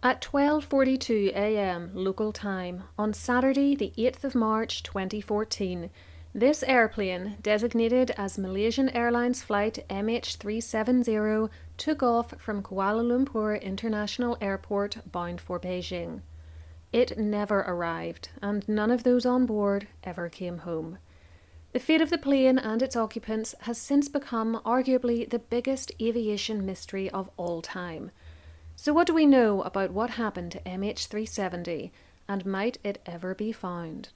At 12:42 a.m. local time on Saturday the 8th of March 2014, this airplane, designated as Malaysian Airlines flight MH370, took off from Kuala Lumpur International Airport bound for Beijing. It never arrived, and none of those on board ever came home. The fate of the plane and its occupants has since become arguably the biggest aviation mystery of all time. So what do we know about what happened to MH370, and might it ever be found?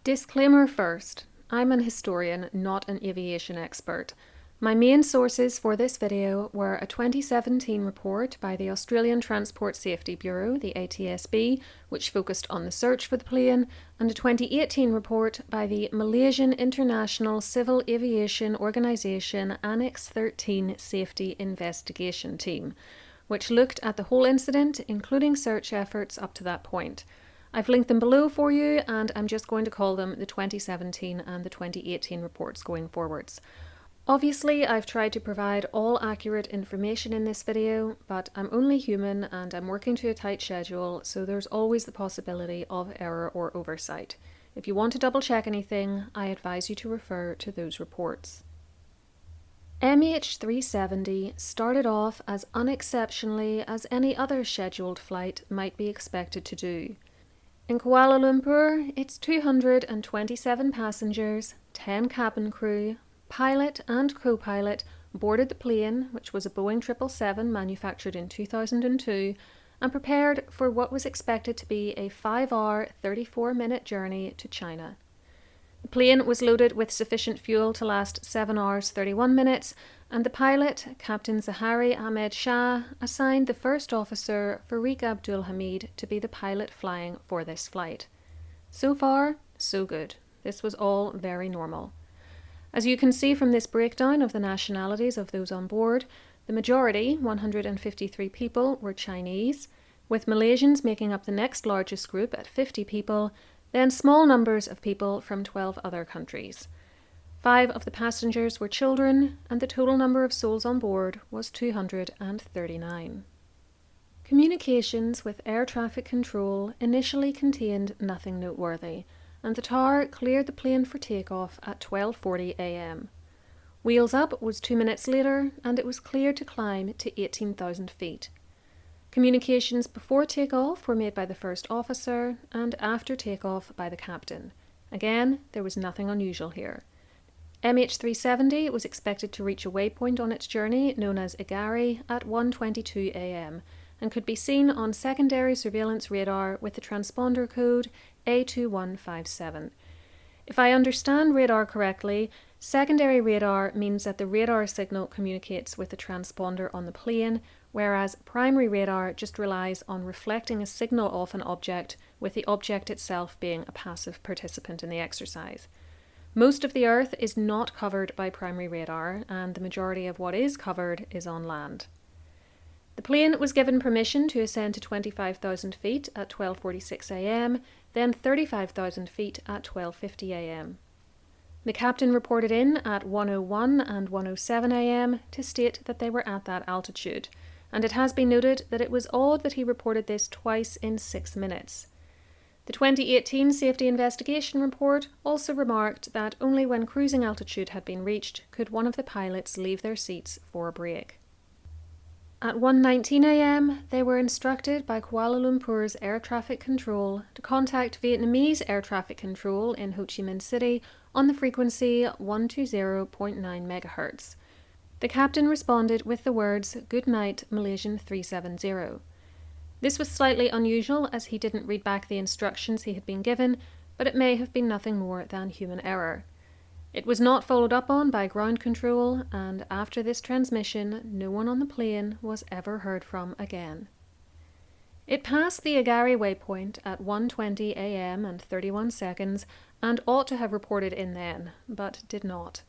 Disclaimer first, I'm an historian, not an aviation expert. My main sources for this video were a 2017 report by the Australian Transport Safety Bureau, the ATSB, which focused on the search for the plane, and a 2018 report by the Malaysian International Civil Aviation Organisation Annex 13 Safety Investigation Team, which looked at the whole incident, including search efforts up to that point. I've linked them below for you, and I'm just going to call them the 2017 and the 2018 reports going forwards. Obviously, I've tried to provide all accurate information in this video, but I'm only human and I'm working to a tight schedule, so there's always the possibility of error or oversight. If you want to double check anything, I advise you to refer to those reports. MH370 started off as unexceptionally as any other scheduled flight might be expected to do. In Kuala Lumpur, it's 227 passengers, 10 cabin crew, pilot and co-pilot boarded the plane, which was a Boeing 777 manufactured in 2002, and prepared for what was expected to be a 5-hour, 34-minute journey to China. The plane was loaded with sufficient fuel to last 7 hours 31 minutes, and the pilot, Captain Zaharie Ahmad Shah, assigned the first officer, Farik Abdul Hamid, to be the pilot flying for this flight. So far, so good. This was all very normal. As you can see from this breakdown of the nationalities of those on board, the majority, 153 people, were Chinese, with Malaysians making up the next largest group at 50 people, then small numbers of people from 12 other countries. 5 of the passengers were children, and the total number of souls on board was 239. Communications with air traffic control initially contained nothing noteworthy, and the tower cleared the plane for takeoff at 12:40 a.m. Wheels up was 2 minutes later, and it was cleared to climb to 18,000 feet. Communications before takeoff were made by the first officer, and after takeoff by the captain. Again, there was nothing unusual here. MH370 was expected to reach a waypoint on its journey known as Igari at 1:22 a.m. and could be seen on secondary surveillance radar with the transponder code A2157. If I understand radar correctly, secondary radar means that the radar signal communicates with the transponder on the plane, whereas primary radar just relies on reflecting a signal off an object, with the object itself being a passive participant in the exercise. Most of the Earth is not covered by primary radar, and the majority of what is covered is on land. The plane was given permission to ascend to 25,000 feet at 12:46 a.m., then 35,000 feet at 12:50 a.m. The captain reported in at 1:01 and 1:07 a.m. to state that they were at that altitude, and it has been noted that it was odd that he reported this twice in 6 minutes. The 2018 Safety Investigation Report also remarked that only when cruising altitude had been reached could one of the pilots leave their seats for a break. At 1:19 a.m, they were instructed by Kuala Lumpur's air traffic control to contact Vietnamese air traffic control in Ho Chi Minh City on the frequency 120.9 MHz. The captain responded with the words, "Good night, Malaysian 370. This was slightly unusual as he didn't read back the instructions he had been given, but it may have been nothing more than human error. It was not followed up on by ground control, and after this transmission, no one on the plane was ever heard from again. It passed the Igari waypoint at 1:20 a.m. and 31 seconds and ought to have reported in then, but did not.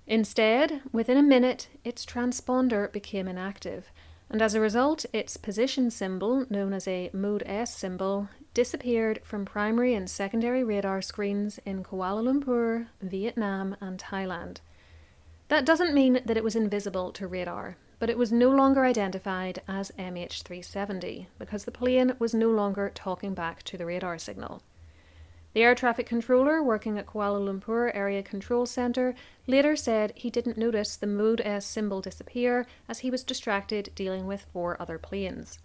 Instead, within a minute, its transponder became inactive, and as a result, its position symbol, known as a Mode S symbol, disappeared from primary and secondary radar screens in Kuala Lumpur, Vietnam, and Thailand. That doesn't mean that it was invisible to radar, but it was no longer identified as MH370 because the plane was no longer talking back to the radar signal. The air traffic controller working at Kuala Lumpur Area Control Centre later said he didn't notice the Mode S symbol disappear as he was distracted dealing with 4 other planes.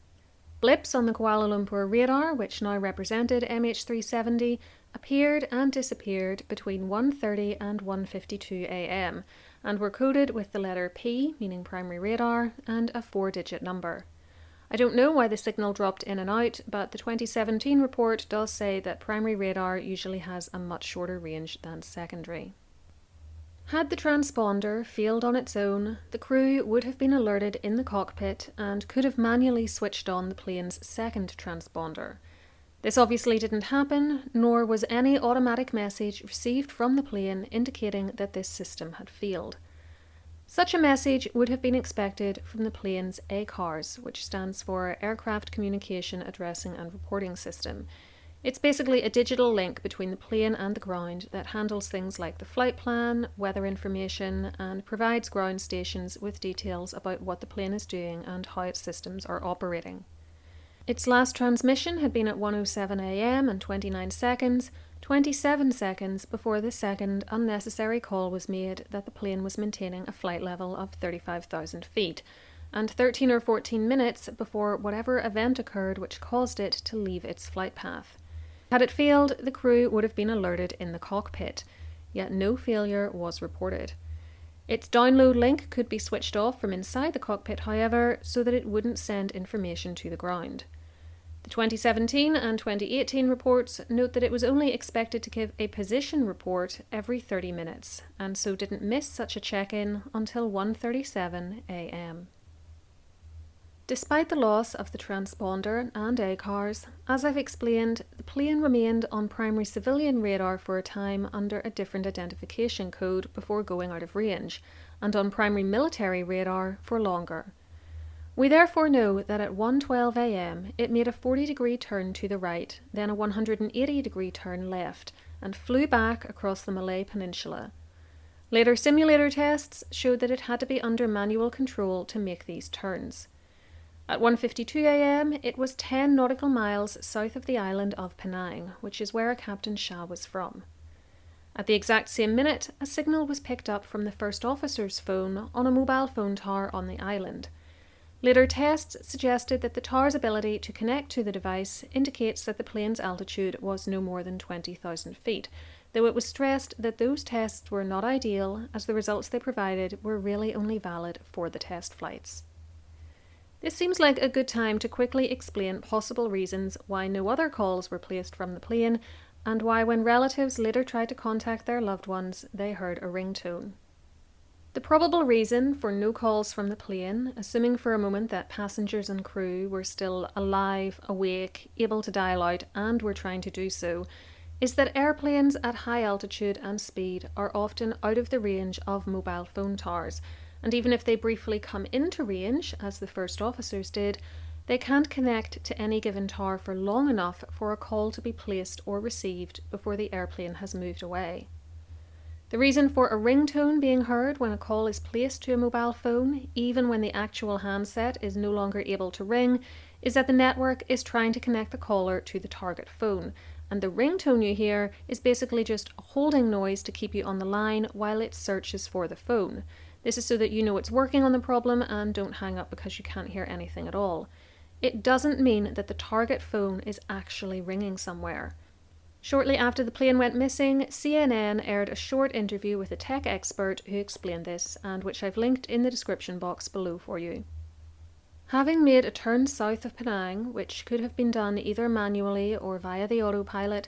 Blips on the Kuala Lumpur radar, which now represented MH370, appeared and disappeared between 1:30 and 1:52 a.m. and were coded with the letter P, meaning primary radar, and a 4-digit number. I don't know why the signal dropped in and out, but the 2017 report does say that primary radar usually has a much shorter range than secondary. Had the transponder failed on its own, the crew would have been alerted in the cockpit and could have manually switched on the plane's second transponder. This obviously didn't happen, nor was any automatic message received from the plane indicating that this system had failed. Such a message would have been expected from the plane's ACARS, which stands for Aircraft Communication Addressing and Reporting System. It's basically a digital link between the plane and the ground that handles things like the flight plan, weather information, and provides ground stations with details about what the plane is doing and how its systems are operating. Its last transmission had been at 1:07 a.m. and 29 seconds, 27 seconds before the second unnecessary call was made that the plane was maintaining a flight level of 35,000 feet, and 13 or 14 minutes before whatever event occurred which caused it to leave its flight path. Had it failed, the crew would have been alerted in the cockpit, yet no failure was reported. Its download link could be switched off from inside the cockpit, however, so that it wouldn't send information to the ground. The 2017 and 2018 reports note that it was only expected to give a position report every 30 minutes, and so didn't miss such a check-in until 1:37 a.m. Despite the loss of the transponder and ACARS, as I've explained, the plane remained on primary civilian radar for a time under a different identification code before going out of range, and on primary military radar for longer. We therefore know that at 1:12 a.m. it made a 40-degree turn to the right, then a 180-degree turn left, and flew back across the Malay Peninsula. Later simulator tests showed that it had to be under manual control to make these turns. At 1:52 a.m. it was 10 nautical miles south of the island of Penang, which is where Captain Shah was from. At the exact same minute, a signal was picked up from the first officer's phone on a mobile phone tower on the island. Later tests suggested that the tower's ability to connect to the device indicates that the plane's altitude was no more than 20,000 feet, though it was stressed that those tests were not ideal as the results they provided were really only valid for the test flights. This seems like a good time to quickly explain possible reasons why no other calls were placed from the plane, and why when relatives later tried to contact their loved ones, they heard a ringtone. The probable reason for no calls from the plane, assuming for a moment that passengers and crew were still alive, awake, able to dial out, and were trying to do so, is that airplanes at high altitude and speed are often out of the range of mobile phone towers, and even if they briefly come into range, as the first officers did, they can't connect to any given tower for long enough for a call to be placed or received before the airplane has moved away. The reason for a ringtone being heard when a call is placed to a mobile phone, even when the actual handset is no longer able to ring, is that the network is trying to connect the caller to the target phone, and the ringtone you hear is basically just a holding noise to keep you on the line while it searches for the phone. This is so that you know it's working on the problem and don't hang up because you can't hear anything at all. It doesn't mean that the target phone is actually ringing somewhere. Shortly after the plane went missing, CNN aired a short interview with a tech expert who explained this, and which I've linked in the description box below for you. Having made a turn south of Penang, which could have been done either manually or via the autopilot,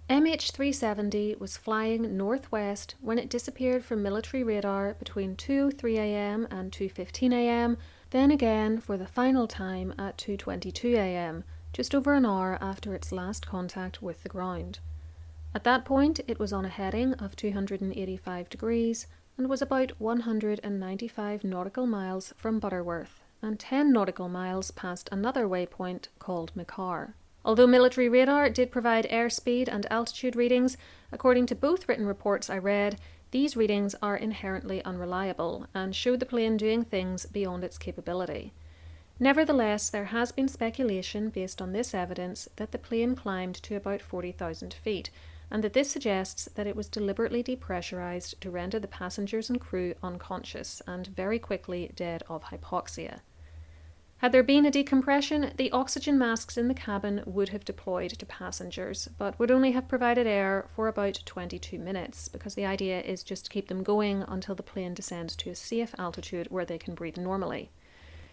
MH370 was flying northwest when it disappeared from military radar between 2:03 a.m. and 2:15 a.m, then again for the final time at 2:22 a.m, just over an hour after its last contact with the ground. At that point, it was on a heading of 285 degrees and was about 195 nautical miles from Butterworth, and 10 nautical miles past another waypoint called Makar. Although military radar did provide airspeed and altitude readings, according to both written reports I read, these readings are inherently unreliable and showed the plane doing things beyond its capability. Nevertheless, there has been speculation based on this evidence that the plane climbed to about 40,000 feet, and that this suggests that it was deliberately depressurized to render the passengers and crew unconscious and very quickly dead of hypoxia. Had there been a decompression, the oxygen masks in the cabin would have deployed to passengers, but would only have provided air for about 22 minutes, because the idea is just to keep them going until the plane descends to a safe altitude where they can breathe normally.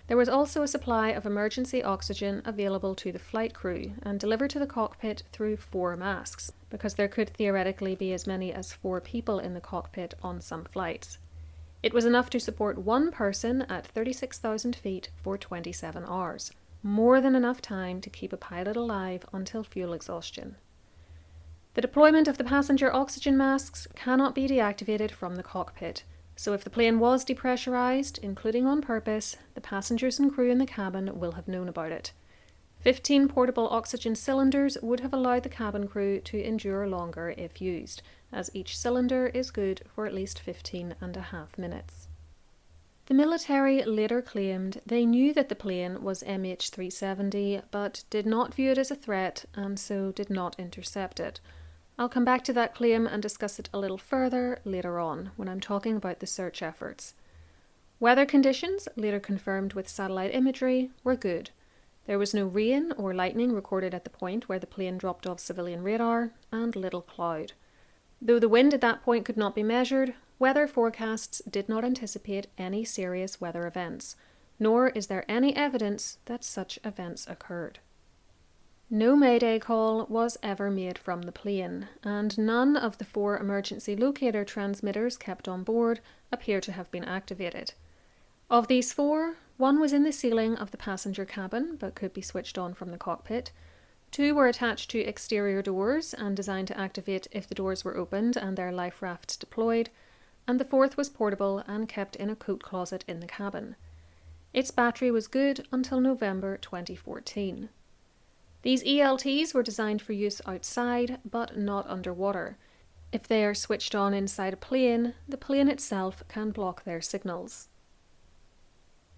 There was also a supply of emergency oxygen available to the flight crew and delivered to the cockpit through 4 masks, because there could theoretically be as many as 4 people in the cockpit on some flights. It was enough to support 1 person at 36,000 feet for 27 hours, more than enough time to keep a pilot alive until fuel exhaustion. The deployment of the passenger oxygen masks cannot be deactivated from the cockpit, so if the plane was depressurized, including on purpose, the passengers and crew in the cabin will have known about it. 15 portable oxygen cylinders would have allowed the cabin crew to endure longer if used, as each cylinder is good for at least 15.5 minutes. The military later claimed they knew that the plane was MH370, but did not view it as a threat and so did not intercept it. I'll come back to that claim and discuss it a little further later on when I'm talking about the search efforts. Weather conditions, later confirmed with satellite imagery, were good. There was no rain or lightning recorded at the point where the plane dropped off civilian radar, and little cloud. Though the wind at that point could not be measured, weather forecasts did not anticipate any serious weather events, nor is there any evidence that such events occurred. No Mayday call was ever made from the plane, and none of the 4 emergency locator transmitters kept on board appear to have been activated. Of these 4, 1 was in the ceiling of the passenger cabin but could be switched on from the cockpit. 2 were attached to exterior doors and designed to activate if the doors were opened and their life rafts deployed, and the 4th was portable and kept in a coat closet in the cabin. Its battery was good until November 2014. These ELTs were designed for use outside, but not underwater. If they are switched on inside a plane, the plane itself can block their signals.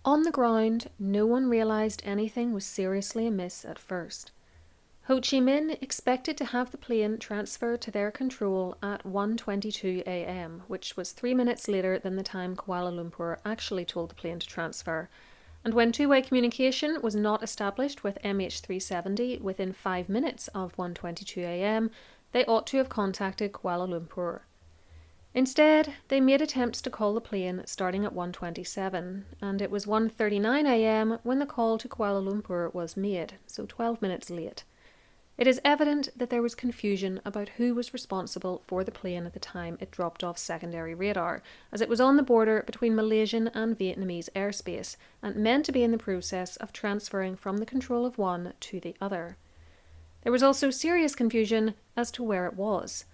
On the ground, no one realized anything was seriously amiss at first. Ho Chi Minh expected to have the plane transferred to their control at 1:22 a.m., which was 3 minutes later than the time Kuala Lumpur actually told the plane to transfer. And when two-way communication was not established with MH370 within 5 minutes of 1:22 a.m, they ought to have contacted Kuala Lumpur. Instead, they made attempts to call the plane starting at 1:27, and it was 1:39 a.m. when the call to Kuala Lumpur was made, so 12 minutes late. It is evident that there was confusion about who was responsible for the plane at the time it dropped off secondary radar, as it was on the border between Malaysian and Vietnamese airspace and meant to be in the process of transferring from the control of one to the other. There was also serious confusion as to where it was.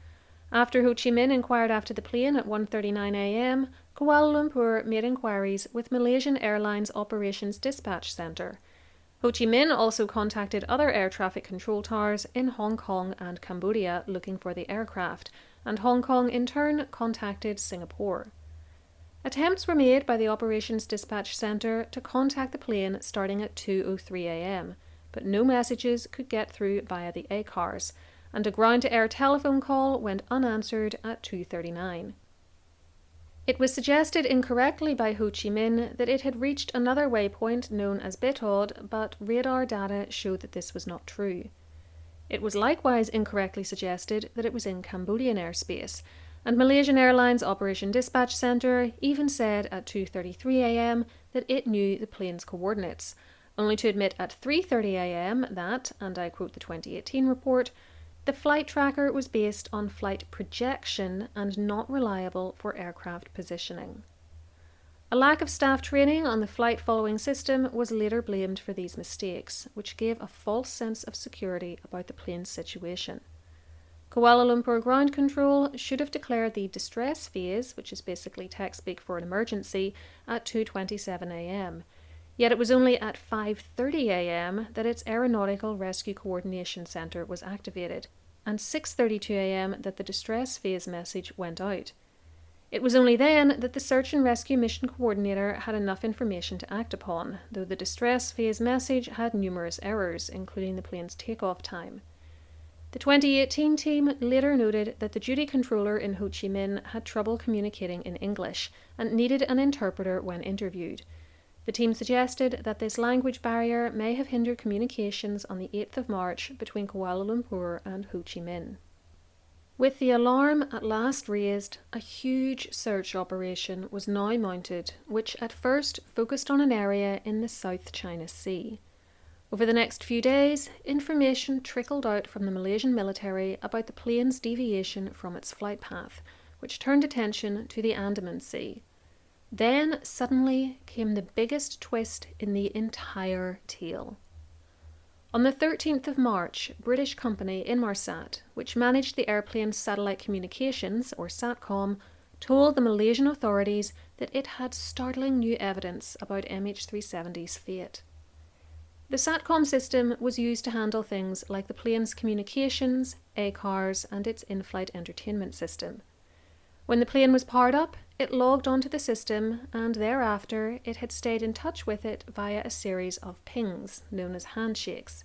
After Ho Chi Minh inquired after the plane at 1:39 a.m, Kuala Lumpur made inquiries with Malaysian Airlines Operations Dispatch Centre. Ho Chi Minh also contacted other air traffic control towers in Hong Kong and Cambodia looking for the aircraft, and Hong Kong in turn contacted Singapore. Attempts were made by the Operations Dispatch Centre to contact the plane starting at 2:03 a.m, but no messages could get through via the ACARS, and a ground-to-air telephone call went unanswered at 2:39. It was suggested incorrectly by Ho Chi Minh that it had reached another waypoint known as Betod, but radar data showed that this was not true. It was likewise incorrectly suggested that it was in Cambodian airspace, and Malaysian Airlines Operation Dispatch Centre even said at 2:33 a.m. that it knew the plane's coordinates, only to admit at 3:30 a.m. that, and I quote the 2018 report, the flight tracker was based on flight projection and not reliable for aircraft positioning. A lack of staff training on the flight following system was later blamed for these mistakes, which gave a false sense of security about the plane's situation. Kuala Lumpur Ground Control should have declared the distress phase, which is basically tech speak for an emergency, at 2:27 a.m. Yet it was only at 5:30 a.m. that its Aeronautical Rescue Coordination Centre was activated, and 6:32 a.m. that the distress phase message went out. It was only then that the Search and Rescue Mission Coordinator had enough information to act upon, though the distress phase message had numerous errors, including the plane's takeoff time. The 2018 team later noted that the duty controller in Ho Chi Minh had trouble communicating in English and needed an interpreter when interviewed. The team suggested that this language barrier may have hindered communications on the 8th of March between Kuala Lumpur and Ho Chi Minh. With the alarm at last raised, a huge search operation was now mounted, which at first focused on an area in the South China Sea. Over the next few days, information trickled out from the Malaysian military about the plane's deviation from its flight path, which turned attention to the Andaman Sea. Then, suddenly, came the biggest twist in the entire tale. On the 13th of March, British company Inmarsat, which managed the airplane's satellite communications, or SATCOM, told the Malaysian authorities that it had startling new evidence about MH370's fate. The SATCOM system was used to handle things like the plane's communications, ACARS, and its in-flight entertainment system. When the plane was powered up, it logged onto the system, and thereafter it had stayed in touch with it via a series of pings, known as handshakes.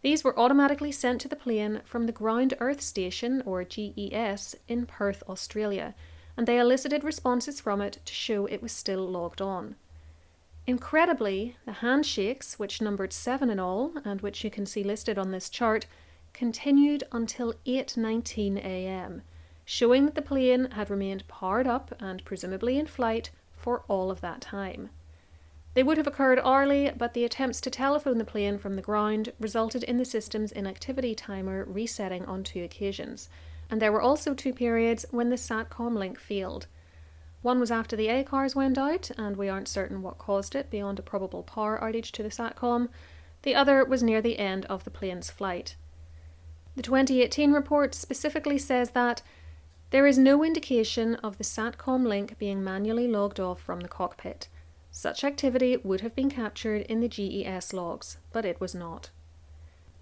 These were automatically sent to the plane from the Ground Earth Station, or GES, in Perth, Australia, and they elicited responses from it to show it was still logged on. Incredibly, the handshakes, which numbered 7 in all, and which you can see listed on this chart, continued until 8:19 a.m., showing that the plane had remained powered up and presumably in flight for all of that time. They would have occurred hourly, but the attempts to telephone the plane from the ground resulted in the system's inactivity timer resetting on 2 occasions, and there were also 2 periods when the SATCOM link failed. One was after the ACARS went out, and we aren't certain what caused it beyond a probable power outage to the SATCOM. The other was near the end of the plane's flight. The 2018 report specifically says that there is no indication of the SATCOM link being manually logged off from the cockpit. Such activity would have been captured in the GES logs, but it was not.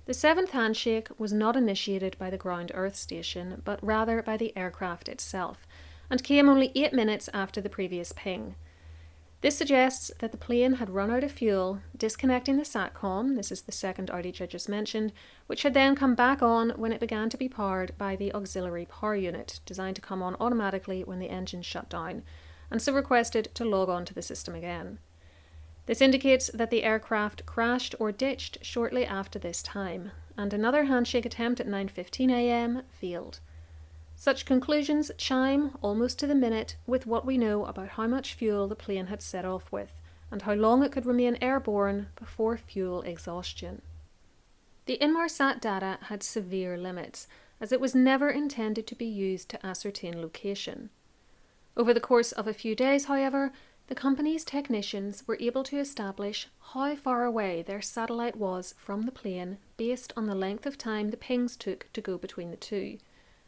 The 7th handshake was not initiated by the Ground Earth Station, but rather by the aircraft itself, and came only 8 minutes after the previous ping. This suggests that the plane had run out of fuel, disconnecting the SATCOM, this is the second outage I just mentioned, which had then come back on when it began to be powered by the auxiliary power unit, designed to come on automatically when the engine shut down, and so requested to log on to the system again. This indicates that the aircraft crashed or ditched shortly after this time, and another handshake attempt at 9:15 a.m. failed. Such conclusions chime, almost to the minute, with what we know about how much fuel the plane had set off with, and how long it could remain airborne before fuel exhaustion. The Inmarsat data had severe limits, as it was never intended to be used to ascertain location. Over the course of a few days, however, the company's technicians were able to establish how far away their satellite was from the plane based on the length of time the pings took to go between the two.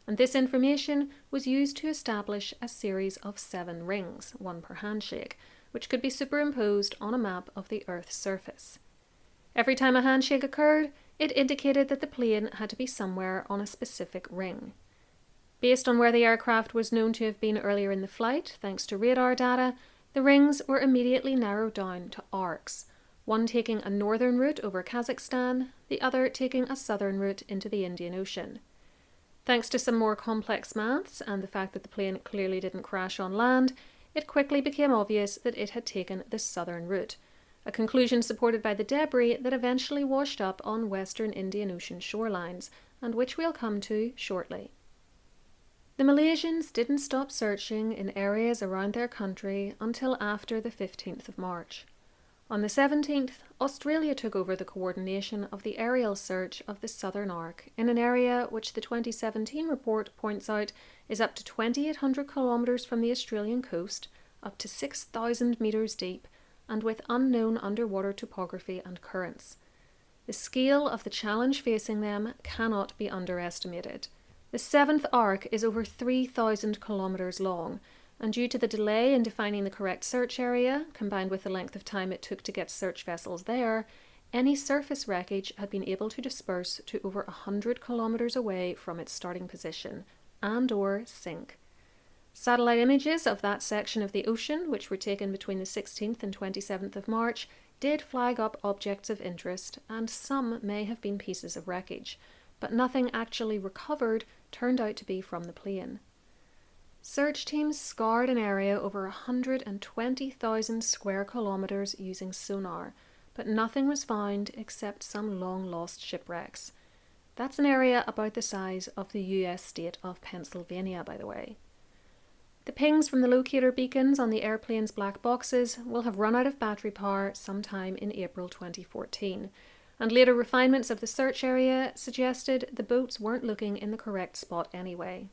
And this information was used to establish a series of 7 rings, 1 per handshake, which could be superimposed on a map of the Earth's surface. Every time a handshake occurred, it indicated that the plane had to be somewhere on a specific ring. Based on where the aircraft was known to have been earlier in the flight, thanks to radar data, the rings were immediately narrowed down to arcs, one taking a northern route over Kazakhstan, the other taking a southern route into the Indian Ocean. Thanks to some more complex maths and the fact that the plane clearly didn't crash on land, it quickly became obvious that it had taken the southern route, a conclusion supported by the debris that eventually washed up on western Indian Ocean shorelines, and which we'll come to shortly. The Malaysians didn't stop searching in areas around their country until after the 15th of March. On the 17th, Australia took over the coordination of the aerial search of the Southern Arc in an area which the 2017 report points out is up to 2,800 kilometres from the Australian coast, up to 6,000 metres deep, and with unknown underwater topography and currents. The scale of the challenge facing them cannot be underestimated. The 7th arc is over 3,000 kilometres long, and due to the delay in defining the correct search area, combined with the length of time it took to get search vessels there, any surface wreckage had been able to disperse to over 100 kilometres away from its starting position and/or sink. Satellite images of that section of the ocean, which were taken between the 16th and 27th of March, did flag up objects of interest, and some may have been pieces of wreckage, but nothing actually recovered turned out to be from the plane. Search teams scoured an area over 120,000 square kilometres using sonar, but nothing was found except some long-lost shipwrecks. That's an area about the size of the US state of Pennsylvania, by the way. The pings from the locator beacons on the airplane's black boxes will have run out of battery power sometime in April 2014, and later refinements of the search area suggested the boats weren't looking in the correct spot anyway.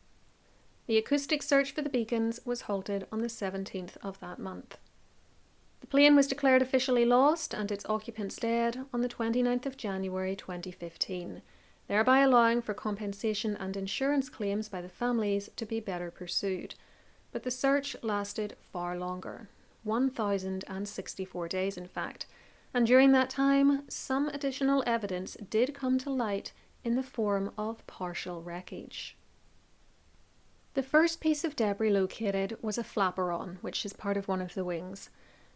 The acoustic search for the beacons was halted on the 17th of that month. The plane was declared officially lost and its occupants dead on the 29th of January 2015, thereby allowing for compensation and insurance claims by the families to be better pursued. But the search lasted far longer, 1,064 days in fact, and during that time some additional evidence did come to light in the form of partial wreckage. The first piece of debris located was a flaperon, which is part of one of the wings.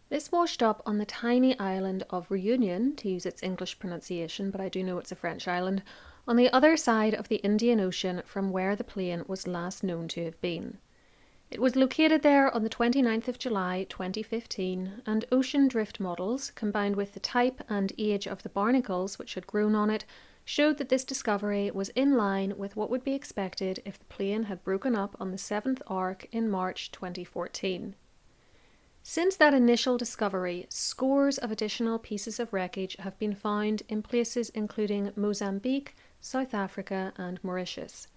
This washed up on the tiny island of Reunion, to use its English pronunciation, but I do know it's a French island, on the other side of the Indian Ocean from where the plane was last known to have been. It was located there on the 29th of July 2015, and ocean drift models, combined with the type and age of the barnacles which had grown on it, showed that this discovery was in line with what would be expected if the plane had broken up on the 7th arc in March 2014. Since that initial discovery, scores of additional pieces of wreckage have been found in places including Mozambique, South Africa and Mauritius.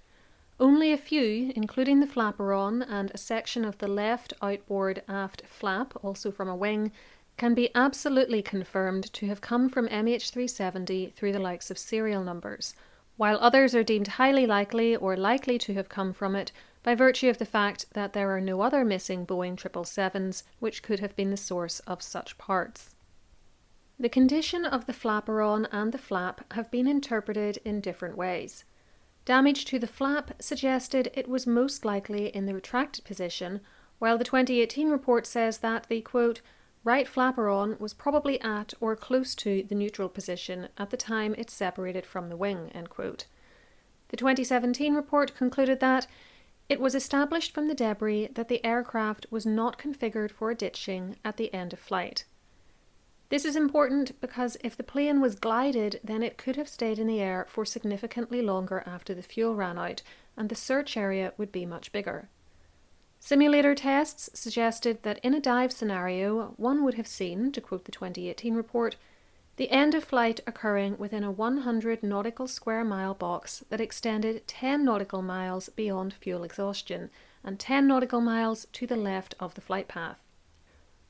Only a few, including the flaperon and a section of the left outboard aft flap, also from a wing, can be absolutely confirmed to have come from MH370 through the likes of serial numbers, while others are deemed highly likely or likely to have come from it by virtue of the fact that there are no other missing Boeing 777s which could have been the source of such parts. The condition of the flaperon and the flap have been interpreted in different ways. Damage to the flap suggested it was most likely in the retracted position, while the 2018 report says that the, quote, right flaperon was probably at or close to the neutral position at the time it separated from the wing, end quote. The 2017 report concluded that it was established from the debris that the aircraft was not configured for ditching at the end of flight. This is important because if the plane was glided, then it could have stayed in the air for significantly longer after the fuel ran out, and the search area would be much bigger. Simulator tests suggested that in a dive scenario, one would have seen, to quote the 2018 report, the end of flight occurring within a 100 nautical square mile box that extended 10 nautical miles beyond fuel exhaustion and 10 nautical miles to the left of the flight path.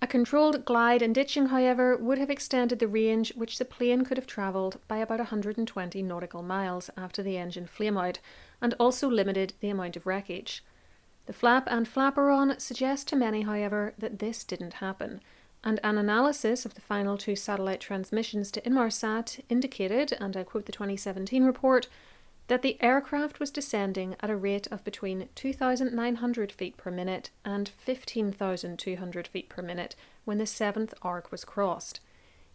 A controlled glide and ditching, however, would have extended the range which the plane could have travelled by about 120 nautical miles after the engine flame out, and also limited the amount of wreckage. The flap and flaperon suggest to many, however, that this didn't happen, and an analysis of the final two satellite transmissions to Inmarsat indicated, and I quote the 2017 report, that the aircraft was descending at a rate of between 2,900 feet per minute and 15,200 feet per minute when the 7th arc was crossed.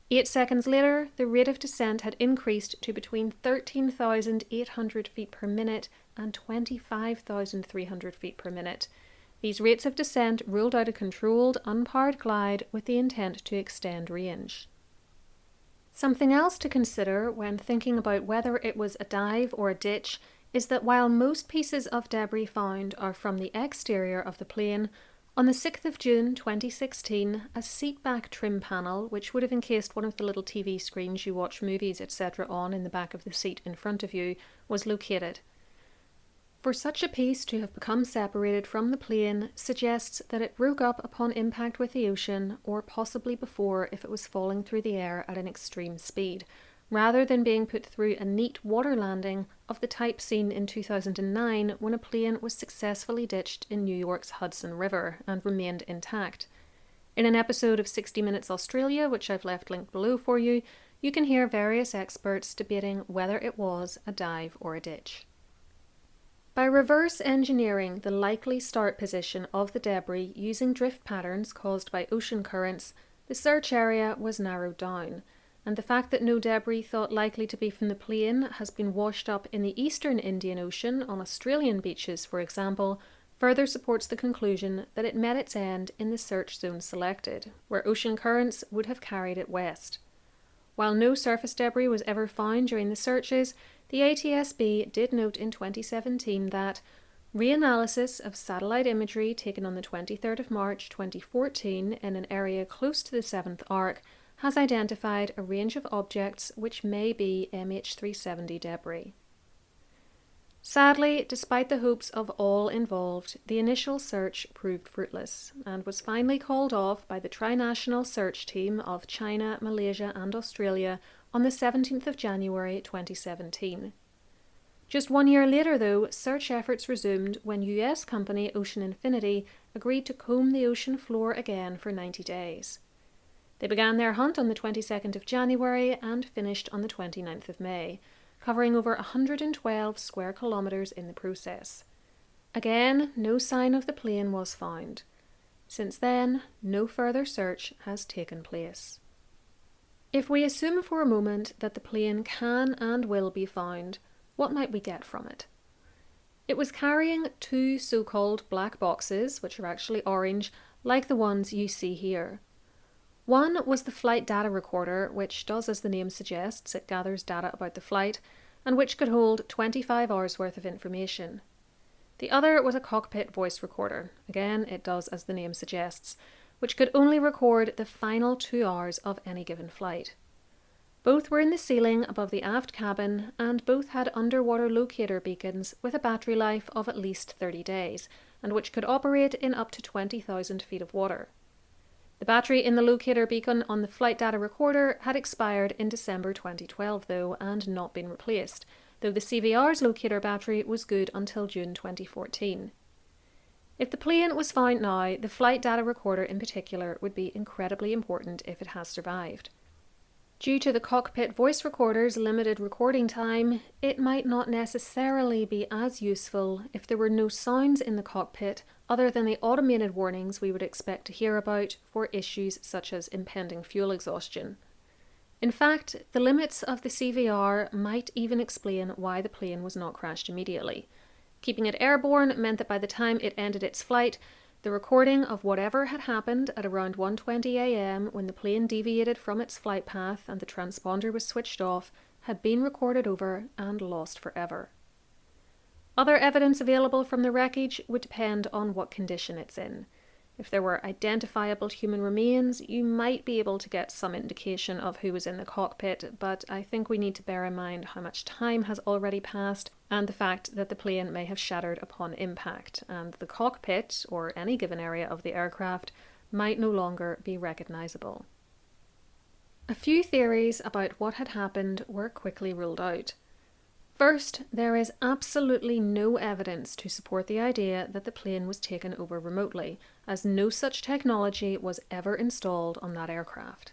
8 seconds later, the rate of descent had increased to between 13,800 feet per minute and 25,300 feet per minute. These rates of descent ruled out a controlled, unpowered glide with the intent to extend range. Something else to consider when thinking about whether it was a dive or a ditch is that while most pieces of debris found are from the exterior of the plane, on the 6th of June 2016, a seatback trim panel, which would have encased one of the little TV screens you watch movies etc. on in the back of the seat in front of you, was located. For such a piece to have become separated from the plane suggests that it broke up upon impact with the ocean, or possibly before if it was falling through the air at an extreme speed, rather than being put through a neat water landing of the type seen in 2009 when a plane was successfully ditched in New York's Hudson River and remained intact. In an episode of 60 Minutes Australia, which I've left linked below for you, you can hear various experts debating whether it was a dive or a ditch. By reverse engineering the likely start position of the debris using drift patterns caused by ocean currents, the search area was narrowed down, and the fact that no debris thought likely to be from the plane has been washed up in the eastern Indian Ocean on Australian beaches, for example, further supports the conclusion that it met its end in the search zone selected, where ocean currents would have carried it west. While no surface debris was ever found during the searches, the ATSB did note in 2017 that reanalysis of satellite imagery taken on the 23rd of March 2014 in an area close to the 7th arc has identified a range of objects which may be MH370 debris. Sadly, despite the hopes of all involved, the initial search proved fruitless and was finally called off by the trinational search team of China, Malaysia and Australia on the 17th of January 2017. Just 1 year later, though, search efforts resumed when US company Ocean Infinity agreed to comb the ocean floor again for 90 days. They began their hunt on the 22nd of January and finished on the 29th of May, covering over 112 square kilometres in the process. Again, no sign of the plane was found. Since then, no further search has taken place. If we assume for a moment that the plane can and will be found, what might we get from it? It was carrying two so-called black boxes, which are actually orange, like the ones you see here. One was the flight data recorder, which does as the name suggests, it gathers data about the flight, and which could hold 25 hours worth of information. The other was a cockpit voice recorder, again it does as the name suggests, which could only record the final 2 hours of any given flight. Both were in the ceiling above the aft cabin, and both had underwater locator beacons with a battery life of at least 30 days, and which could operate in up to 20,000 feet of water. The battery in the locator beacon on the flight data recorder had expired in December 2012 though, and not been replaced, though the CVR's locator battery was good until June 2014. If the plane was found now, the flight data recorder in particular would be incredibly important if it has survived. Due to the cockpit voice recorder's limited recording time, it might not necessarily be as useful if there were no sounds in the cockpit other than the automated warnings we would expect to hear about for issues such as impending fuel exhaustion. In fact, the limits of the CVR might even explain why the plane was not crashed immediately. Keeping it airborne meant that by the time it ended its flight, the recording of whatever had happened at around 1:20 a.m. when the plane deviated from its flight path and the transponder was switched off had been recorded over and lost forever. Other evidence available from the wreckage would depend on what condition it's in. If there were identifiable human remains, you might be able to get some indication of who was in the cockpit, but I think we need to bear in mind how much time has already passed and the fact that the plane may have shattered upon impact, and the cockpit, or any given area of the aircraft, might no longer be recognisable. A few theories about what had happened were quickly ruled out. First, there is absolutely no evidence to support the idea that the plane was taken over remotely, as no such technology was ever installed on that aircraft.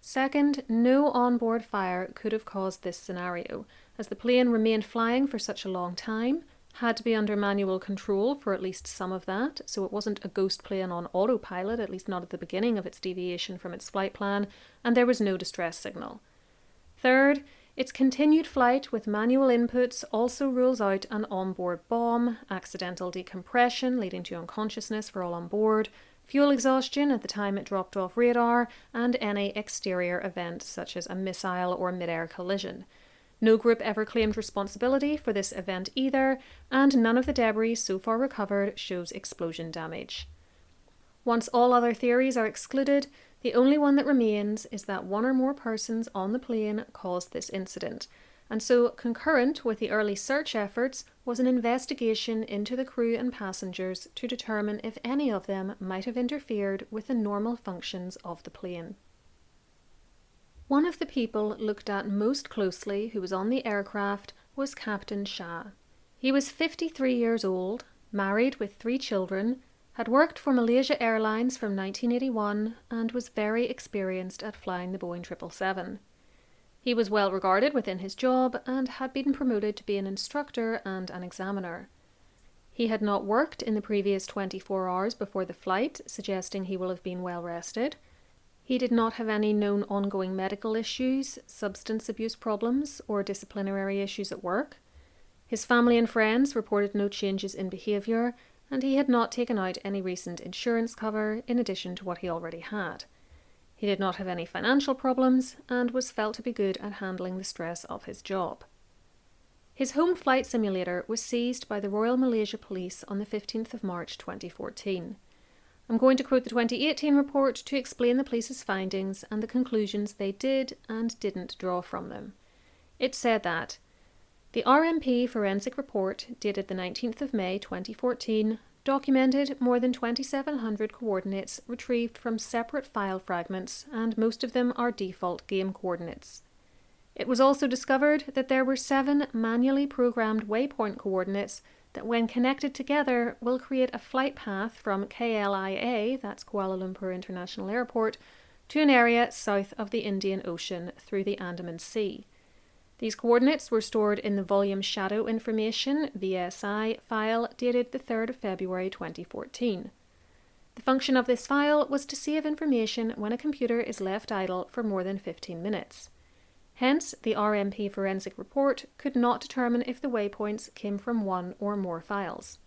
Second, no onboard fire could have caused this scenario, as the plane remained flying for such a long time, had to be under manual control for at least some of that, so it wasn't a ghost plane on autopilot, at least not at the beginning of its deviation from its flight plan, and there was no distress signal. Third, its continued flight with manual inputs also rules out an onboard bomb, accidental decompression leading to unconsciousness for all on board, fuel exhaustion at the time it dropped off radar, and any exterior event such as a missile or mid-air collision. No group ever claimed responsibility for this event either, and none of the debris so far recovered shows explosion damage. Once all other theories are excluded, the only one that remains is that one or more persons on the plane caused this incident, and so concurrent with the early search efforts was an investigation into the crew and passengers to determine if any of them might have interfered with the normal functions of the plane. One of the people looked at most closely who was on the aircraft was Captain Shah. He was 53 years old, married with 3 children, had worked for Malaysia Airlines from 1981 and was very experienced at flying the Boeing 777. He was well regarded within his job and had been promoted to be an instructor and an examiner. He had not worked in the previous 24 hours before the flight, suggesting he will have been well rested. He did not have any known ongoing medical issues, substance abuse problems, or disciplinary issues at work. His family and friends reported no changes in behaviour, and he had not taken out any recent insurance cover in addition to what he already had. He did not have any financial problems and was felt to be good at handling the stress of his job. His home flight simulator was seized by the Royal Malaysia Police on the 15th of March 2014. I'm going to quote the 2018 report to explain the police's findings and the conclusions they did and didn't draw from them. It said that the RMP forensic report, dated the 19th of May 2014, documented more than 2,700 coordinates retrieved from separate file fragments, and most of them are default game coordinates. It was also discovered that there were 7 manually programmed waypoint coordinates that, when connected together, will create a flight path from KLIA, that's Kuala Lumpur International Airport, to an area south of the Indian Ocean through the Andaman Sea. These coordinates were stored in the Volume Shadow Information (VSI) file dated the 3rd of February 2014. The function of this file was to save information when a computer is left idle for more than 15 minutes. Hence, the RMP forensic report could not determine if the waypoints came from one or more files.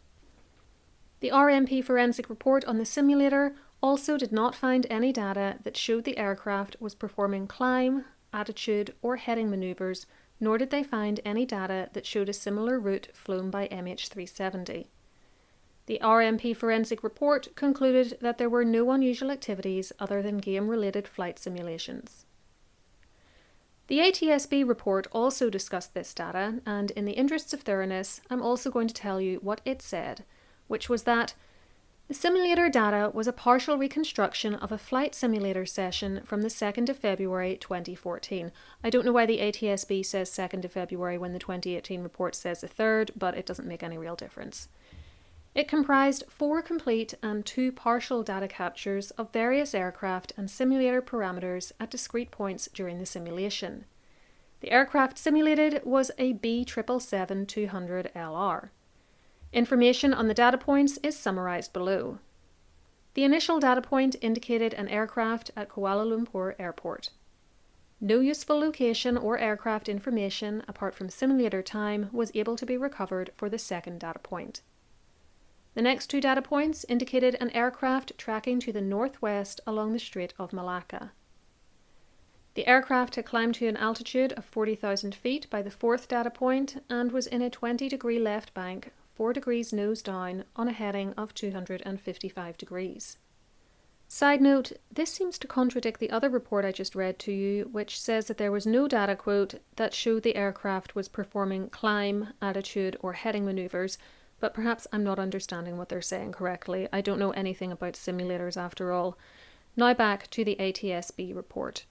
The RMP forensic report on the simulator also did not find any data that showed the aircraft was performing climb, attitude, or heading manoeuvres, nor did they find any data that showed a similar route flown by MH370. The RMP forensic report concluded that there were no unusual activities other than game-related flight simulations. The ATSB report also discussed this data, and in the interests of thoroughness, I'm also going to tell you what it said, which was that the simulator data was a partial reconstruction of a flight simulator session from the 2nd of February 2014. I don't know why the ATSB says 2nd of February when the 2018 report says the 3rd, but it doesn't make any real difference. It comprised 4 complete and 2 partial data captures of various aircraft and simulator parameters at discrete points during the simulation. The aircraft simulated was a B777-200LR. Information on the data points is summarised below. The initial data point indicated an aircraft at Kuala Lumpur Airport. No useful location or aircraft information apart from simulator time was able to be recovered for the second data point. The next 2 data points indicated an aircraft tracking to the northwest along the Strait of Malacca. The aircraft had climbed to an altitude of 40,000 feet by the 4th data point and was in a 20-degree left bank, 4 degrees nose down, on a heading of 255 degrees. Side note, this seems to contradict the other report I just read to you, which says that there was no data, quote, that showed the aircraft was performing climb, attitude, or heading manoeuvres, but perhaps I'm not understanding what they're saying correctly. I don't know anything about simulators after all. Now back to the ATSB report.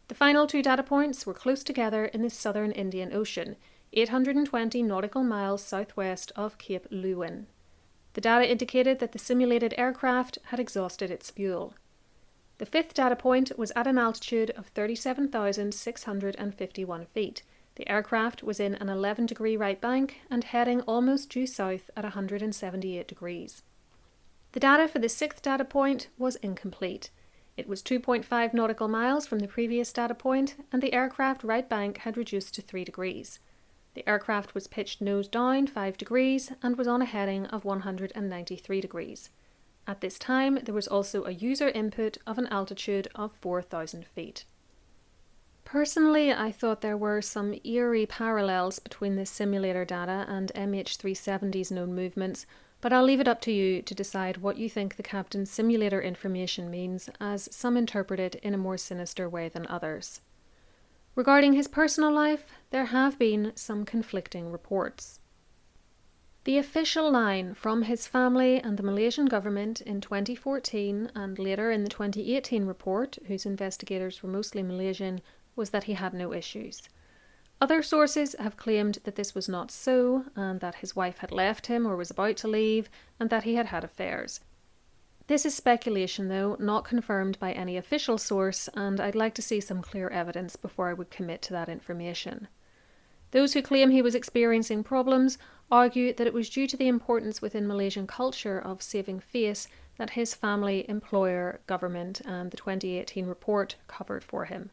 The final 2 data points were close together in the southern Indian Ocean, 820 nautical miles southwest of Cape Lewin. The data indicated that the simulated aircraft had exhausted its fuel. The 5th data point was at an altitude of 37,651 feet. The aircraft was in an 11-degree right bank and heading almost due south at 178 degrees. The data for the 6th data point was incomplete. It was 2.5 nautical miles from the previous data point, and the aircraft right bank had reduced to 3 degrees. The aircraft was pitched nose down 5 degrees and was on a heading of 193 degrees. At this time, there was also a user input of an altitude of 4,000 feet. Personally, I thought there were some eerie parallels between the simulator data and MH370's known movements, but I'll leave it up to you to decide what you think the captain's simulator information means, as some interpret it in a more sinister way than others. Regarding his personal life, there have been some conflicting reports. The official line from his family and the Malaysian government in 2014 and later in the 2018 report, whose investigators were mostly Malaysian, was that he had no issues. Other sources have claimed that this was not so, and that his wife had left him or was about to leave, and that he had had affairs. This is speculation though, not confirmed by any official source, and I'd like to see some clear evidence before I would commit to that information. Those who claim he was experiencing problems argue that it was due to the importance within Malaysian culture of saving face that his family, employer, government and the 2018 report covered for him.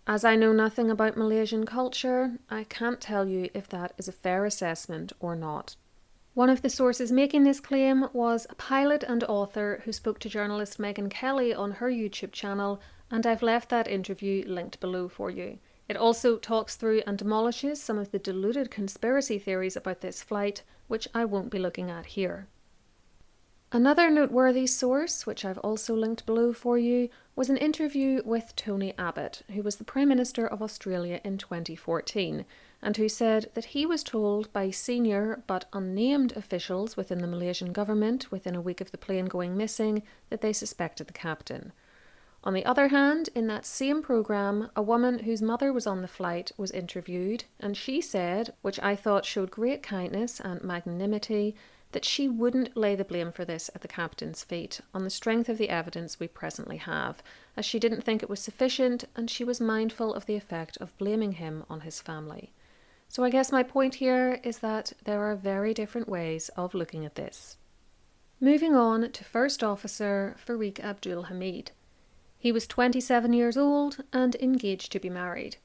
As I know nothing about Malaysian culture, I can't tell you if that is a fair assessment or not. One of the sources making this claim was a pilot and author who spoke to journalist Megan Kelly on her YouTube channel, and I've left that interview linked below for you. It also talks through and demolishes some of the deluded conspiracy theories about this flight, which I won't be looking at here. Another noteworthy source, which I've also linked below for you, was an interview with Tony Abbott, who was the Prime Minister of Australia in 2014, and who said that he was told by senior but unnamed officials within the Malaysian government within a week of the plane going missing that they suspected the captain. On the other hand, in that same programme, a woman whose mother was on the flight was interviewed, and she said, which I thought showed great kindness and magnanimity, that she wouldn't lay the blame for this at the captain's feet on the strength of the evidence we presently have, as she didn't think it was sufficient and she was mindful of the effect of blaming him on his family. So I guess my point here is that there are very different ways of looking at this. Moving on to First Officer Fareeq Abdul Hamid. He was 27 years old and engaged to be married.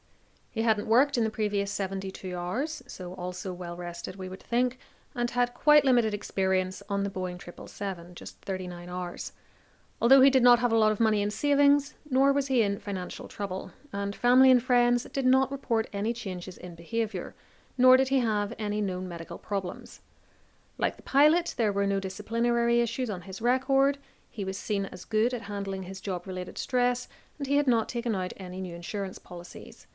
He hadn't worked in the previous 72 hours, so also well rested we would think, and had quite limited experience on the Boeing 777, just 39 hours. Although he did not have a lot of money in savings, nor was he in financial trouble, and family and friends did not report any changes in behaviour, nor did he have any known medical problems. Like the pilot, there were no disciplinary issues on his record. He was seen as good at handling his job-related stress, and he had not taken out any new insurance policies.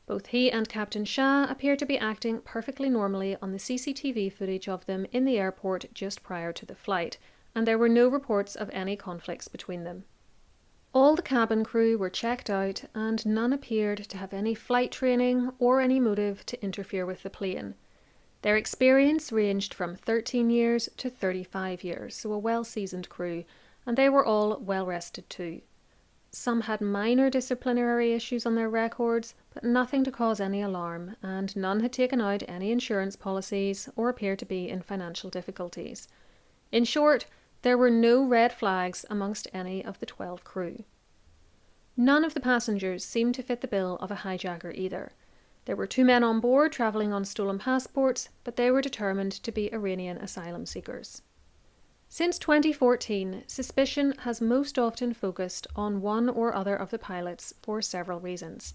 Both he and Captain Shah appeared to be acting perfectly normally on the CCTV footage of them in the airport just prior to the flight, and there were no reports of any conflicts between them. All the cabin crew were checked out, and none appeared to have any flight training or any motive to interfere with the plane. Their experience ranged from 13 years to 35 years, so a well-seasoned crew, and they were all well rested too. Some had minor disciplinary issues on their records, but nothing to cause any alarm, and none had taken out any insurance policies or appeared to be in financial difficulties. In short, there were no red flags amongst any of the 12 crew. None of the passengers seemed to fit the bill of a hijacker either. There were 2 men on board travelling on stolen passports, but they were determined to be Iranian asylum seekers. Since 2014, suspicion has most often focused on one or other of the pilots for several reasons.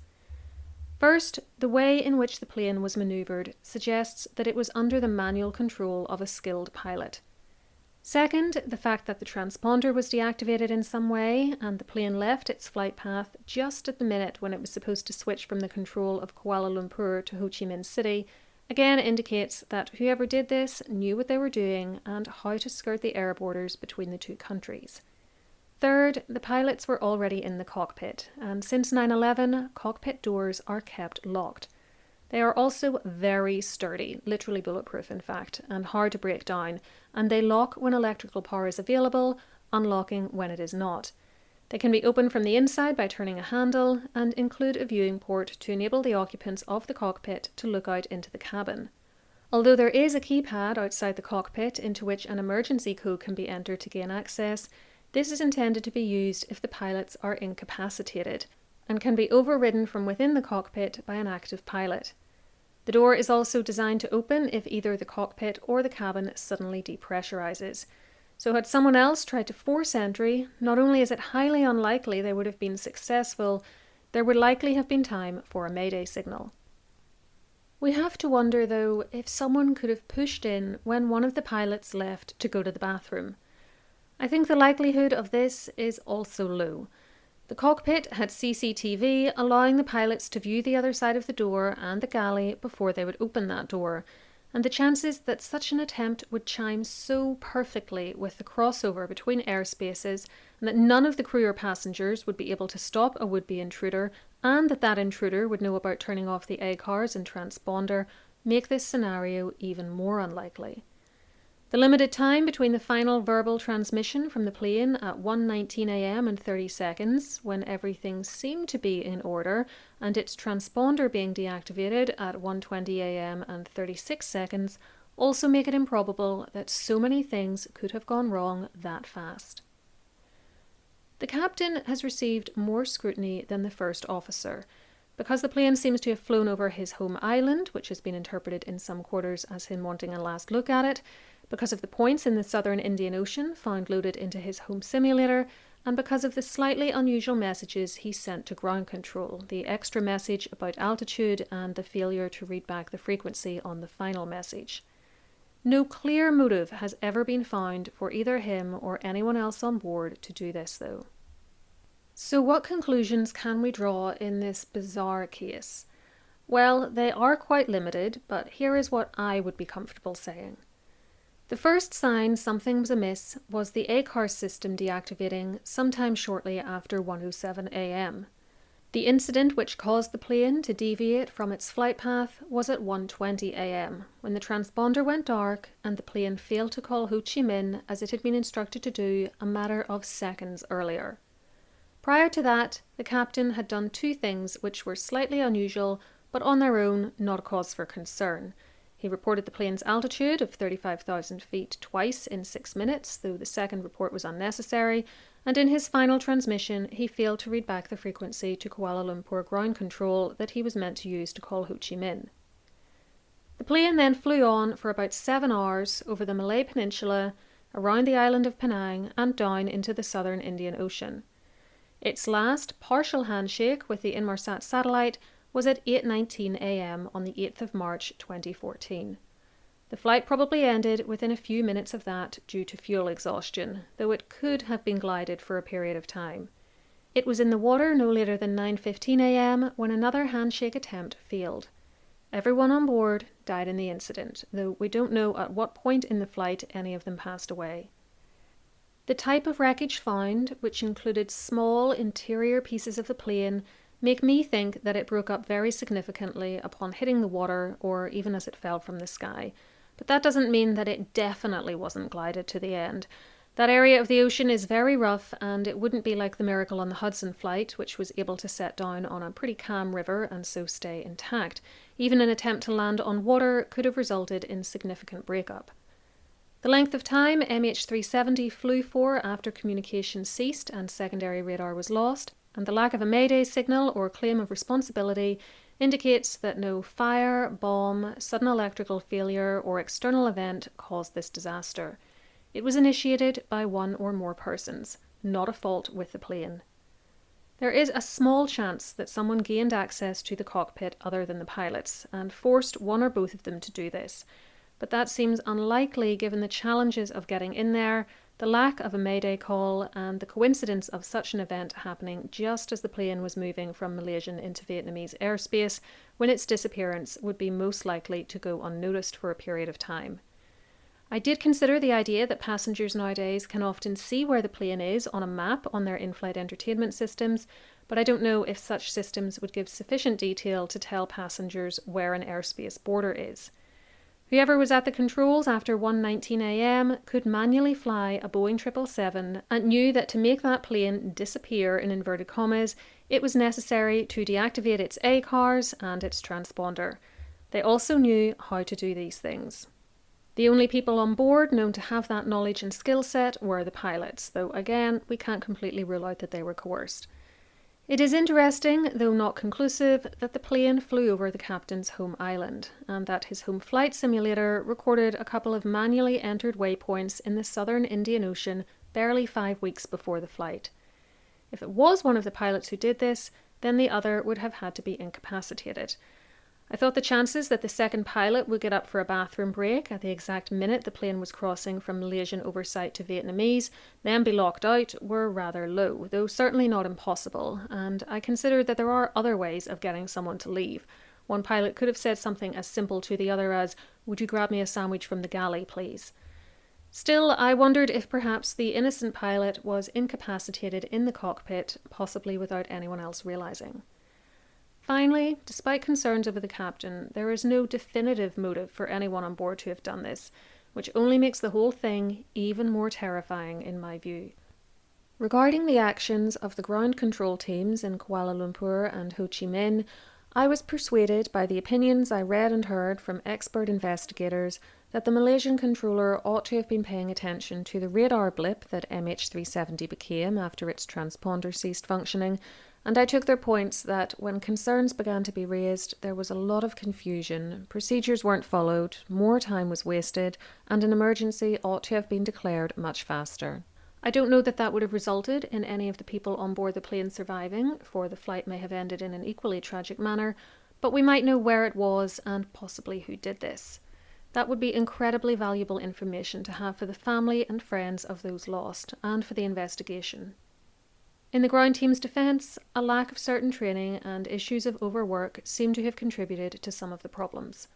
First, the way in which the plane was manoeuvred suggests that it was under the manual control of a skilled pilot. Second, the fact that the transponder was deactivated in some way and the plane left its flight path just at the minute when it was supposed to switch from the control of Kuala Lumpur to Ho Chi Minh City again indicates that whoever did this knew what they were doing and how to skirt the air borders between the two countries. Third, the pilots were already in the cockpit, and since 9/11, cockpit doors are kept locked. They are also very sturdy, literally bulletproof in fact, and hard to break down, and they lock when electrical power is available, unlocking when it is not. They can be opened from the inside by turning a handle and include a viewing port to enable the occupants of the cockpit to look out into the cabin. Although there is a keypad outside the cockpit into which an emergency code can be entered to gain access, this is intended to be used if the pilots are incapacitated and can be overridden from within the cockpit by an active pilot. The door is also designed to open if either the cockpit or the cabin suddenly depressurizes. So had someone else tried to force entry, not only is it highly unlikely they would have been successful, there would likely have been time for a mayday signal. We have to wonder though if someone could have pushed in when one of the pilots left to go to the bathroom. I think the likelihood of this is also low. The cockpit had CCTV allowing the pilots to view the other side of the door and the galley before they would open that door, and the chances that such an attempt would chime so perfectly with the crossover between airspaces and that none of the crew or passengers would be able to stop a would-be intruder and that that intruder would know about turning off the ACARS and transponder make this scenario even more unlikely. The limited time between the final verbal transmission from the plane at 1:19 a.m. and 30 seconds, when everything seemed to be in order, and its transponder being deactivated at 1:20 a.m. and 36 seconds, also make it improbable that so many things could have gone wrong that fast. The captain has received more scrutiny than the first officer, because the plane seems to have flown over his home island, which has been interpreted in some quarters as him wanting a last look at it, because of the points in the southern Indian Ocean found loaded into his home simulator, and because of the slightly unusual messages he sent to ground control, the extra message about altitude and the failure to read back the frequency on the final message. No clear motive has ever been found for either him or anyone else on board to do this, though. So what conclusions can we draw in this bizarre case? Well, they are quite limited, but here is what I would be comfortable saying. The first sign something was amiss was the ACARS system deactivating sometime shortly after 1:07 a.m. The incident which caused the plane to deviate from its flight path was at 1:20 a.m. when the transponder went dark and the plane failed to call Ho Chi Minh as it had been instructed to do a matter of seconds earlier. Prior to that, the captain had done two things which were slightly unusual, but on their own not a cause for concern. He reported the plane's altitude of 35,000 feet twice in 6 minutes, though the second report was unnecessary, and in his final transmission he failed to read back the frequency to Kuala Lumpur ground control that he was meant to use to call Ho Chi Minh. The plane then flew on for about 7 hours over the Malay Peninsula, around the island of Penang, and down into the southern Indian Ocean. Its last partial handshake with the Inmarsat satellite was at 8:19 a.m. on the 8th of March 2014. The flight probably ended within a few minutes of that due to fuel exhaustion, though it could have been glided for a period of time. It was in the water no later than 9:15 a.m. when another handshake attempt failed. Everyone on board died in the incident, though we don't know at what point in the flight any of them passed away. The type of wreckage found, which included small interior pieces of the plane, make me think that it broke up very significantly upon hitting the water or even as it fell from the sky. But that doesn't mean that it definitely wasn't glided to the end. That area of the ocean is very rough, and it wouldn't be like the Miracle on the Hudson flight, which was able to set down on a pretty calm river and so stay intact. Even an attempt to land on water could have resulted in significant breakup. The length of time MH370 flew for after communication ceased and secondary radar was lost, and the lack of a mayday signal or claim of responsibility indicates that no fire, bomb, sudden electrical failure, or external event caused this disaster. It was initiated by one or more persons, not a fault with the plane. There is a small chance that someone gained access to the cockpit other than the pilots and forced one or both of them to do this, but that seems unlikely given the challenges of getting in there, the lack of a mayday call, and the coincidence of such an event happening just as the plane was moving from Malaysian into Vietnamese airspace, when its disappearance would be most likely to go unnoticed for a period of time. I did consider the idea that passengers nowadays can often see where the plane is on a map on their in-flight entertainment systems, but I don't know if such systems would give sufficient detail to tell passengers where an airspace border is. Whoever was at the controls after 1:19 a.m. could manually fly a Boeing 777 and knew that to make that plane disappear in inverted commas, it was necessary to deactivate its ACARS and its transponder. They also knew how to do these things. The only people on board known to have that knowledge and skill set were the pilots, though again, we can't completely rule out that they were coerced. It is interesting, though not conclusive, that the plane flew over the captain's home island, and that his home flight simulator recorded a couple of manually entered waypoints in the southern Indian Ocean barely 5 weeks before the flight. If it was one of the pilots who did this, then the other would have had to be incapacitated. I thought the chances that the second pilot would get up for a bathroom break at the exact minute the plane was crossing from Malaysian oversight to Vietnamese, then be locked out, were rather low, though certainly not impossible, and I considered that there are other ways of getting someone to leave. One pilot could have said something as simple to the other as, "Would you grab me a sandwich from the galley, please?" Still, I wondered if perhaps the innocent pilot was incapacitated in the cockpit, possibly without anyone else realizing. Finally, despite concerns over the captain, there is no definitive motive for anyone on board to have done this, which only makes the whole thing even more terrifying in my view. Regarding the actions of the ground control teams in Kuala Lumpur and Ho Chi Minh, I was persuaded by the opinions I read and heard from expert investigators that the Malaysian controller ought to have been paying attention to the radar blip that MH370 became after its transponder ceased functioning, and I took their points that when concerns began to be raised, there was a lot of confusion, procedures weren't followed, more time was wasted, and an emergency ought to have been declared much faster. I don't know that would have resulted in any of the people on board the plane surviving, for the flight may have ended in an equally tragic manner, but we might know where it was and possibly who did this. That would be incredibly valuable information to have for the family and friends of those lost, and for the investigation. In the ground team's defence, a lack of certain training and issues of overwork seem to have contributed to some of the problems.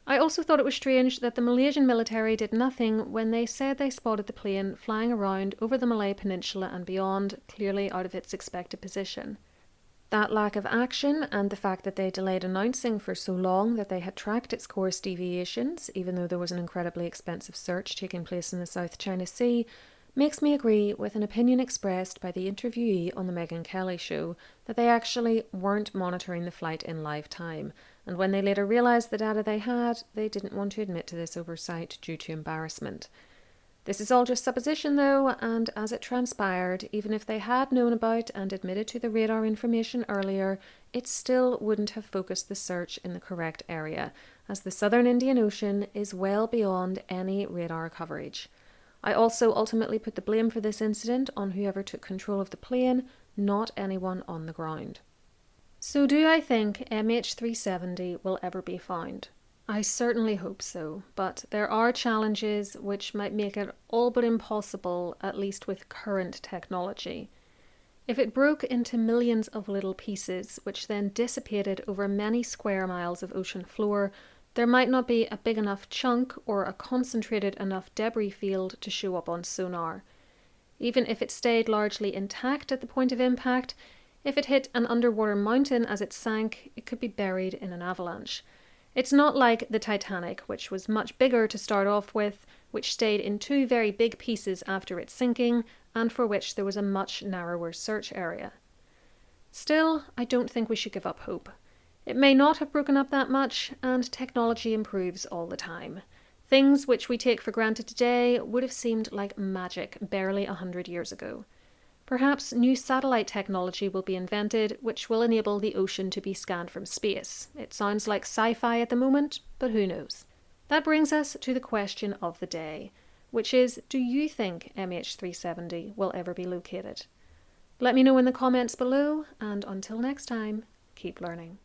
I also thought it was strange that the Malaysian military did nothing when they said they spotted the plane flying around over the Malay Peninsula and beyond, clearly out of its expected position. That lack of action and the fact that they delayed announcing for so long that they had tracked its course deviations, even though there was an incredibly expensive search taking place in the South China Sea, makes me agree with an opinion expressed by the interviewee on the Megyn Kelly show that they actually weren't monitoring the flight in live time, and when they later realised the data they had, they didn't want to admit to this oversight due to embarrassment. This is all just supposition though, and as it transpired, even if they had known about and admitted to the radar information earlier, it still wouldn't have focused the search in the correct area, as the southern Indian Ocean is well beyond any radar coverage. I also ultimately put the blame for this incident on whoever took control of the plane, not anyone on the ground. So do I think MH370 will ever be found? I certainly hope so, but there are challenges which might make it all but impossible, at least with current technology. If it broke into millions of little pieces, which then dissipated over many square miles of ocean floor, there might not be a big enough chunk or a concentrated enough debris field to show up on sonar. Even if it stayed largely intact at the point of impact, if it hit an underwater mountain as it sank, it could be buried in an avalanche. It's not like the Titanic, which was much bigger to start off with, which stayed in two very big pieces after its sinking, and for which there was a much narrower search area. Still, I don't think we should give up hope. It may not have broken up that much, and technology improves all the time. Things which we take for granted today would have seemed like magic barely 100 years ago. Perhaps new satellite technology will be invented which will enable the ocean to be scanned from space. It sounds like sci-fi at the moment, but who knows? That brings us to the question of the day, which is, do you think MH370 will ever be located? Let me know in the comments below, and until next time, keep learning.